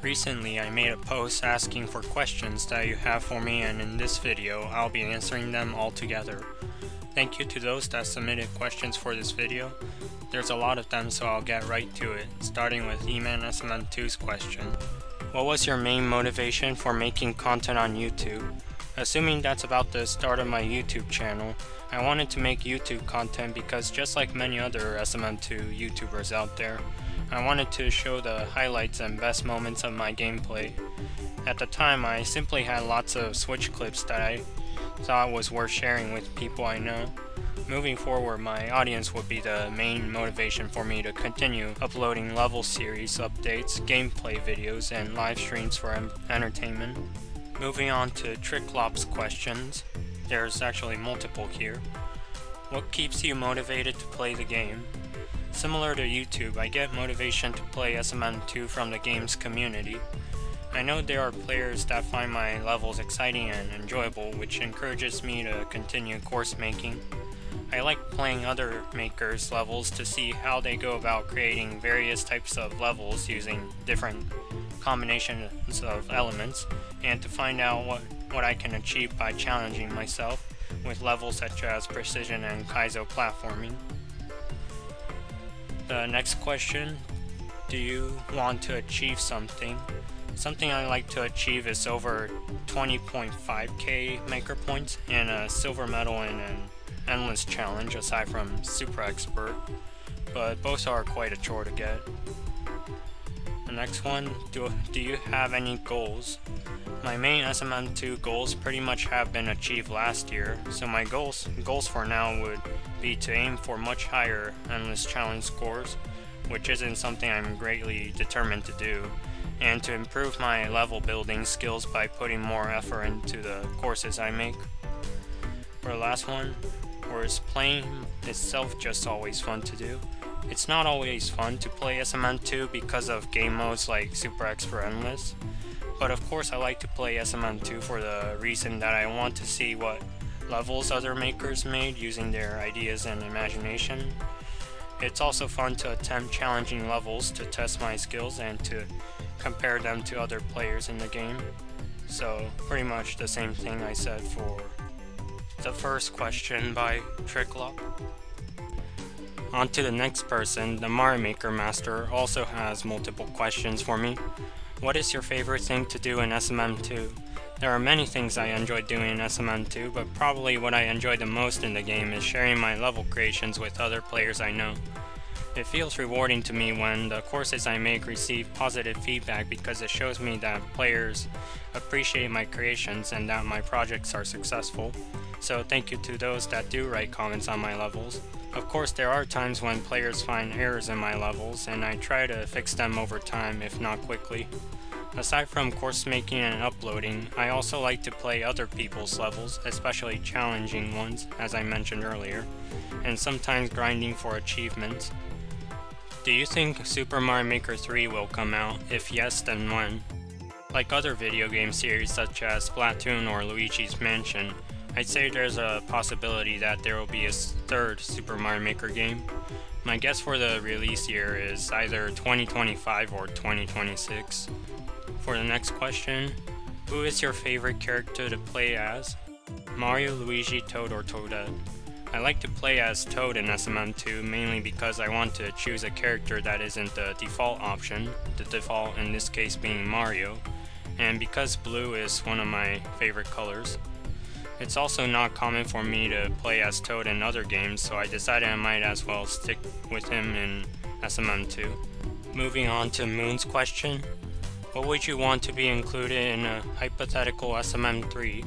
Recently, I made a post asking for questions that you have for me, and in this video, I'll be answering them all together. Thank you to those that submitted questions for this video. There's a lot of them, so I'll get right to it, starting with E-Man SMM2's question. What was your main motivation for making content on YouTube? Assuming that's about the start of my YouTube channel, I wanted to make YouTube content because just like many other SMM2 YouTubers out there, I wanted to show the highlights and best moments of my gameplay. At the time, I simply had lots of Switch clips that I thought was worth sharing with people I know. Moving forward, my audience would be the main motivation for me to continue uploading level series updates, gameplay videos, and live streams for entertainment. Moving on to Tricklop's questions. There's actually multiple here. What keeps you motivated to play the game? Similar to YouTube, I get motivation to play SMM2 from the game's community. I know there are players that find my levels exciting and enjoyable, which encourages me to continue course making. I like playing other makers' levels to see how they go about creating various types of levels using different combinations of elements, and to find out what I can achieve by challenging myself with levels such as precision and Kaizo platforming. The next question, do you want to achieve something? Something I like to achieve is over 20.5k maker points and a silver medal in an endless challenge aside from super expert, but both are quite a chore to get. The next one, do you have any goals? My main SMM2 goals pretty much have been achieved last year, so my goals for now would be to aim for much higher endless challenge scores, which isn't something I'm greatly determined to do, and to improve my level building skills by putting more effort into the courses I make. For the last one, or is playing itself just always fun to do? It's not always fun to play SMM2 because of game modes like Super Expert Endless, but of course I like to play SMM2 for the reason that I want to see what levels other makers made using their ideas and imagination. It's also fun to attempt challenging levels to test my skills and to compare them to other players in the game. So pretty much the same thing I said for the first question by Tricklop. On to the next person. The Mario Maker Master also has multiple questions for me. What is your favorite thing to do in SMM2? There are many things I enjoy doing in SMM2, but probably what I enjoy the most in the game is sharing my level creations with other players I know. It feels rewarding to me when the courses I make receive positive feedback because it shows me that players appreciate my creations and that my projects are successful. So thank you to those that do write comments on my levels. Of course, there are times when players find errors in my levels, and I try to fix them over time, if not quickly. Aside from course making and uploading, I also like to play other people's levels, especially challenging ones, as I mentioned earlier, and sometimes grinding for achievements. Do you think Super Mario Maker 3 will come out? If yes, then when? Like other video game series such as Splatoon or Luigi's Mansion, I'd say there's a possibility that there will be a third Super Mario Maker game. My guess for the release year is either 2025 or 2026. For the next question, who is your favorite character to play as? Mario, Luigi, Toad, or Toadette? I like to play as Toad in SMM2 mainly because I want to choose a character that isn't the default option, the default in this case being Mario, and because blue is one of my favorite colors. It's also not common for me to play as Toad in other games, so I decided I might as well stick with him in SMM2. Moving on to Moon's question, what would you want to be included in a hypothetical SMM3?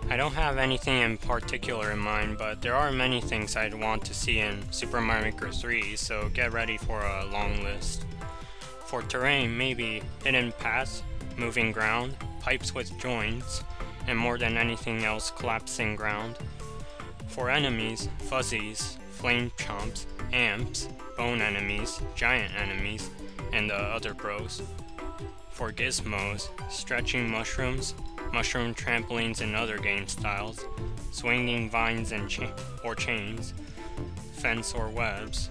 I don't have anything in particular in mind, but there are many things I'd want to see in Super Mario Maker 3, so get ready for a long list. For terrain, maybe hidden paths, moving ground, pipes with joints, and more than anything else, collapsing ground. For enemies, fuzzies, flame chomps, amps, bone enemies, giant enemies, and the other bros. For gizmos, stretching mushrooms, mushroom trampolines and other game styles, swinging vines and chains, fence or webs,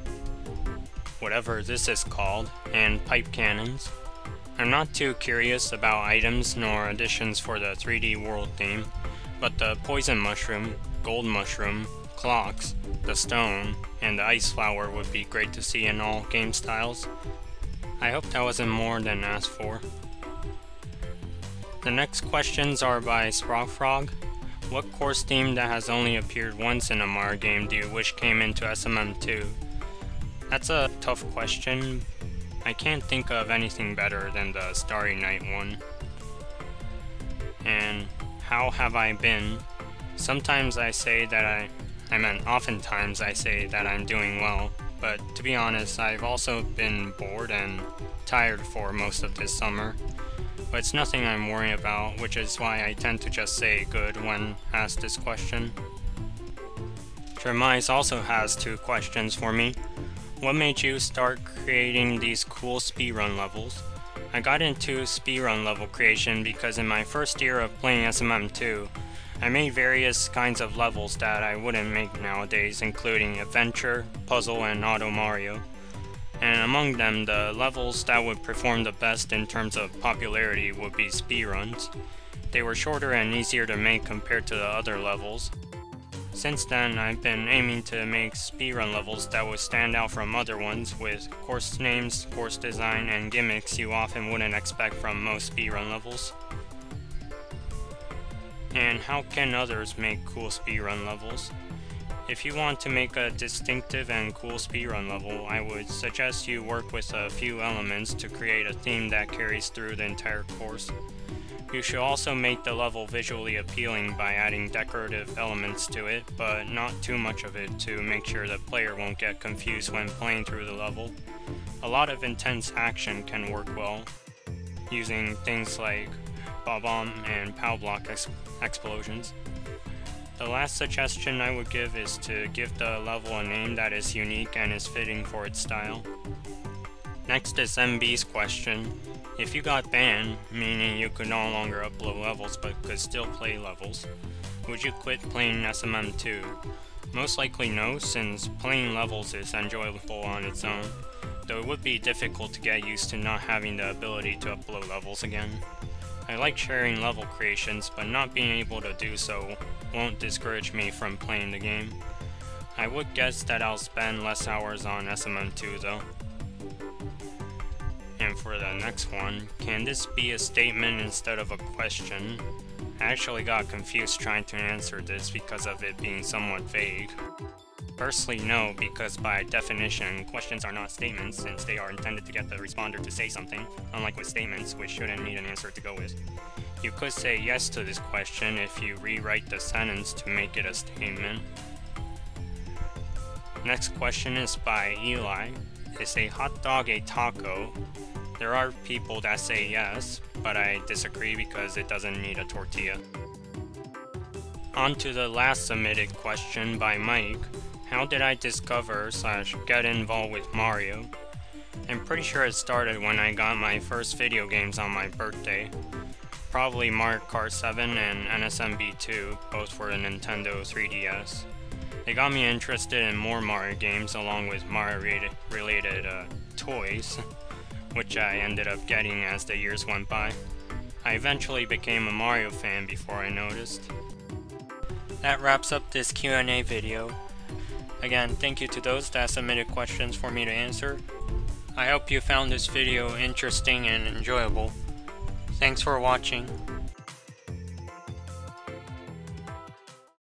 whatever this is called, and pipe cannons. I'm not too curious about items nor additions for the 3D world theme, but the poison mushroom, gold mushroom, clocks, the stone, and the ice flower would be great to see in all game styles. I hope that wasn't more than asked for. The next questions are by Sprogfrog. What course theme that has only appeared once in a Mario game do you wish came into SMM2? That's a tough question. I can't think of anything better than the Starry Night one. And how have I been? Sometimes I say that oftentimes I say that I'm doing well, but to be honest, I've also been bored and tired for most of this summer. But it's nothing I'm worrying about, which is why I tend to just say good when asked this question. Jeremiah also has 2 questions for me. What made you start creating these cool speedrun levels? I got into speedrun level creation because in my first year of playing SMM2, I made various kinds of levels that I wouldn't make nowadays, including adventure, puzzle, and auto Mario. And among them, the levels that would perform the best in terms of popularity would be speedruns. They were shorter and easier to make compared to the other levels. Since then, I've been aiming to make speedrun levels that would stand out from other ones with course names, course design, and gimmicks you often wouldn't expect from most speedrun levels. And how can others make cool speedrun levels? If you want to make a distinctive and cool speedrun level, I would suggest you work with a few elements to create a theme that carries through the entire course. You should also make the level visually appealing by adding decorative elements to it, but not too much of it to make sure the player won't get confused when playing through the level. A lot of intense action can work well, using things like Bob-omb and Pow Block explosions. The last suggestion I would give is to give the level a name that is unique and is fitting for its style. Next is MB's question. If you got banned, meaning you could no longer upload levels but could still play levels, would you quit playing SMM2? Most likely no, since playing levels is enjoyable on its own, though it would be difficult to get used to not having the ability to upload levels again. I like sharing level creations, but not being able to do so won't discourage me from playing the game. I would guess that I'll spend less hours on SMM2 though. And for the next one, can this be a statement instead of a question? I actually got confused trying to answer this because of it being somewhat vague. Firstly, no, because by definition, questions are not statements since they are intended to get the responder to say something, unlike with statements, which shouldn't need an answer to go with. You could say yes to this question if you rewrite the sentence to make it a statement. Next question is by Eli. Is a hot dog a taco? There are people that say yes, but I disagree because it doesn't need a tortilla. On to the last submitted question by Mike. How did I discover / get involved with Mario? I'm pretty sure it started when I got my first video games on my birthday. Probably Mario Kart 7 and SMM2, both for the Nintendo 3DS. They got me interested in more Mario games along with Mario related toys, which I ended up getting as the years went by. I eventually became a Mario fan before I noticed. That wraps up this Q&A video. Again, thank you to those that submitted questions for me to answer. I hope you found this video interesting and enjoyable. Thanks for watching.